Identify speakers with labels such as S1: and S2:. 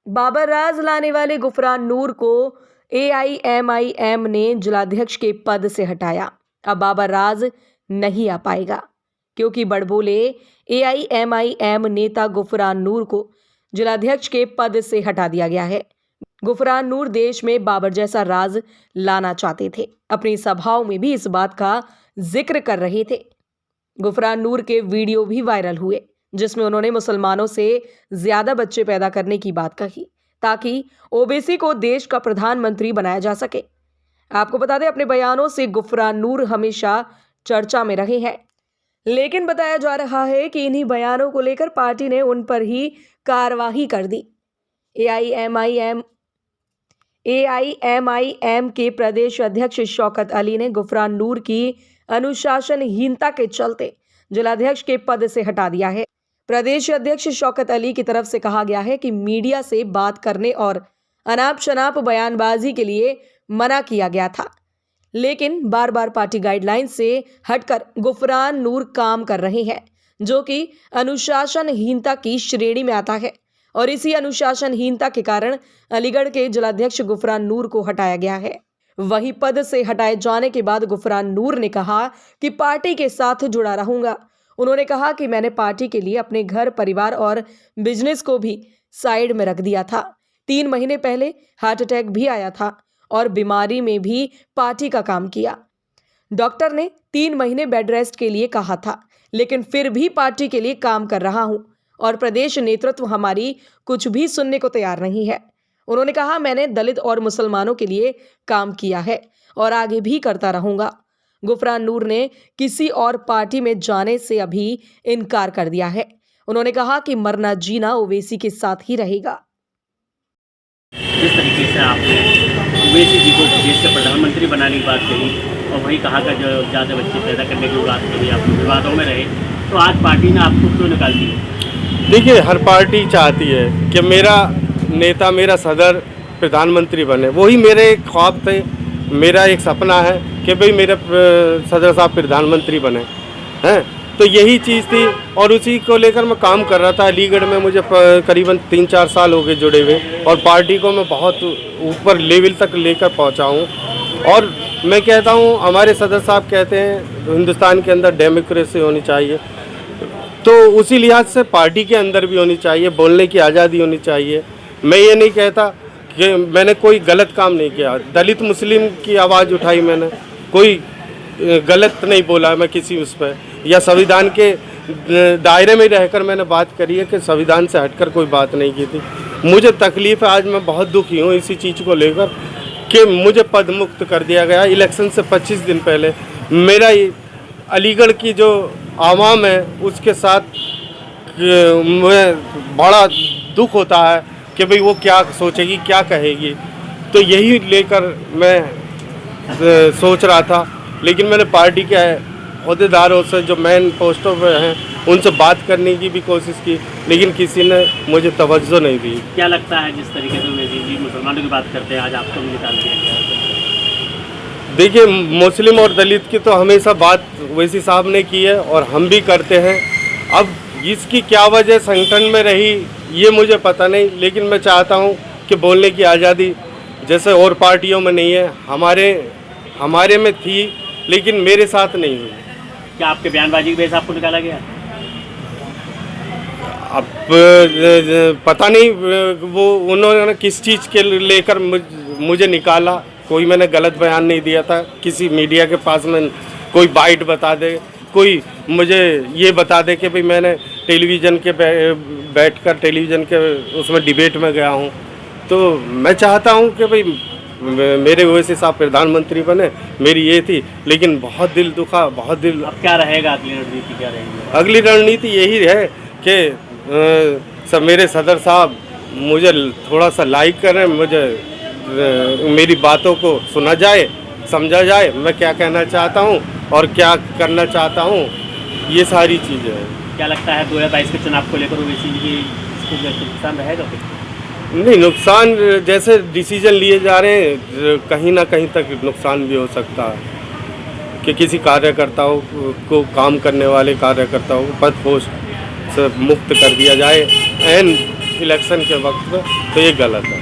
S1: बाबर राज लाने वाले गुफरान नूर को एआईएमआईएम ने जिलाध्यक्ष के पद से हटाया। अब बाबर राज नहीं आ पाएगा क्योंकि बड़बोले एआईएमआईएम नेता गुफरान नूर को जिलाध्यक्ष के पद से हटा दिया गया है। गुफरान नूर देश में बाबर जैसा राज लाना चाहते थे। अपनी सभाओं में भी इस बात का जिक्र कर रहे थे। गुफरान नूर के वीडियो भी वायरल हुए जिसमें उन्होंने मुसलमानों से ज्यादा बच्चे पैदा करने की बात कही ताकि ओबीसी को देश का प्रधानमंत्री बनाया जा सके। आपको बता दें, अपने बयानों से गुफरान नूर हमेशा चर्चा में रहे हैं, लेकिन बताया जा रहा है कि इन्हीं बयानों को लेकर पार्टी ने उन पर ही कार्रवाई कर दी। एआईएमआईएम के प्रदेश अध्यक्ष शौकत अली ने गुफरान नूर की अनुशासनहीनता के चलते जिलाध्यक्ष के पद से हटा दिया है। प्रदेश अध्यक्ष शौकत अली की तरफ से कहा गया है कि मीडिया से बात करने और अनाप शनाप बयानबाजी के लिए मना किया गया था, लेकिन बार बार पार्टी गाइडलाइन से हटकर गुफरान नूर काम कर रहे हैं, जो कि अनुशासनहीनता की श्रेणी में आता है। और इसी अनुशासनहीनता के कारण अलीगढ़ के जिलाध्यक्ष गुफरान नूर को हटाया गया है। वहीं पद से हटाए जाने के बाद गुफरान नूर ने कहा कि पार्टी के साथ जुड़ा रहूंगा। उन्होंने कहा कि मैंने पार्टी के लिए अपने घर, परिवार और बिजनेस को भी साइड में रख दिया था। 3 महीने पहले हार्ट अटैक भी आया था और बीमारी में भी पार्टी का काम किया। डॉक्टर ने 3 महीने बेड रेस्ट के लिए कहा था, लेकिन फिर भी पार्टी के लिए काम कर रहा हूं और प्रदेश नेतृत्व हमारी कुछ भी सुनने को तैयार नहीं है। उन्होंने कहा, मैंने दलित और मुसलमानों के लिए काम किया है और आगे भी करता रहूंगा। गुफरान नूर ने किसी और पार्टी में जाने से अभी इनकार कर दिया है। उन्होंने कहा कि मरना जीना ओवैसी के साथ ही रहेगा।
S2: जिस तरीके से आपने ओवैसी जी को देश के प्रधानमंत्री बनाने की बात कही और वही कहा कि जो ज़्यादा बच्चे पैदा करने की बात कही, आप विवादों में रहे, तो आज पार्टी ने आपको क्यों निकाल दिया?
S3: देखिए, हर पार्टी चाहती है कि मेरा नेता, मेरा सदर प्रधानमंत्री बने। वही मेरे एक ख्वाब थे, मेरा एक सपना है कि भाई मेरे सदर साहब प्रधानमंत्री बने हैं। तो यही चीज़ थी और उसी को लेकर मैं काम कर रहा था। अलीगढ़ में मुझे करीबन 3-4 साल हो गए जुड़े हुए और पार्टी को मैं बहुत ऊपर लेवल तक लेकर पहुंचा हूं। और मैं कहता हूं, हमारे सदर साहब कहते हैं हिंदुस्तान के अंदर डेमोक्रेसी होनी चाहिए, तो उसी लिहाज से पार्टी के अंदर भी होनी चाहिए, बोलने की आज़ादी होनी चाहिए। मैं ये नहीं कहता कि मैंने कोई गलत काम नहीं किया। दलित मुस्लिम की आवाज़ उठाई मैंने, कोई गलत नहीं बोला मैं किसी उस पर, या संविधान के दायरे में रहकर मैंने बात करी है कि संविधान से हटकर कोई बात नहीं की थी। मुझे तकलीफ़ है, आज मैं बहुत दुखी हूँ इसी चीज़ को लेकर कि मुझे पद मुक्त कर दिया गया। इलेक्शन से 25 दिन पहले मेरा अलीगढ़ की जो आवाम है उसके साथ मैं बड़ा दुख होता है कि भाई वो क्या सोचेगी, क्या कहेगी। तो यही लेकर मैं सोच रहा था, लेकिन मैंने पार्टी के अहदेदारों से जो मेन पोस्टों पर हैं उनसे बात करने की भी कोशिश की, लेकिन किसी ने मुझे तवज्जो नहीं दी।
S2: क्या लगता है जिस तरीके से ओवैसी जी मुसलमानों की बात करते हैं, आज आपको भी निकाल दिया गया?
S3: देखिए, मुस्लिम और दलित की तो हमेशा बात ओवैसी साहब ने की है और हम भी करते हैं। अब इसकी क्या वजह संगठन में रही ये मुझे पता नहीं, लेकिन मैं चाहता हूं कि बोलने की आज़ादी जैसे और पार्टियों में नहीं है, हमारे में थी, लेकिन मेरे साथ नहीं हुई।
S2: क्या आपके बयानबाजी की वजह से आपको निकाला गया?
S3: अब पता नहीं वो उन्होंने किस चीज़ के लेकर मुझे निकाला। कोई मैंने गलत बयान नहीं दिया था। किसी मीडिया के पास में कोई बाइट बता दे, कोई मुझे ये बता दे कि भाई मैंने टेलीविज़न के बैठकर टेलीविज़न के उसमें डिबेट में गया हूँ। तो मैं चाहता हूँ कि भाई मेरे ओवैसी साहब प्रधानमंत्री बने, मेरी ये थी, लेकिन बहुत दिल दुखा, बहुत दिल।
S2: अब क्या रहेगा, अगली रणनीति क्या रहेगी?
S3: अगली रणनीति यही है कि सब मेरे सदर साहब मुझे थोड़ा सा लाइक करें, मुझे मेरी बातों को सुना जाए, समझा जाए, मैं क्या कहना चाहता हूँ और क्या करना चाहता हूँ, ये सारी चीज़ें हैं।
S2: क्या लगता है 2022 के चुनाव को लेकर ओवैसी जी की नुकसान रहेगा?
S3: नहीं, नुकसान जैसे डिसीजन लिए जा रहे हैं कहीं ना कहीं तक नुकसान भी हो सकता है कि किसी कार्यकर्ताओं को, काम करने वाले कार्यकर्ताओं को पद पोस्ट से मुक्त कर दिया जाए। इलेक्शन के वक्त में, तो ये गलत है।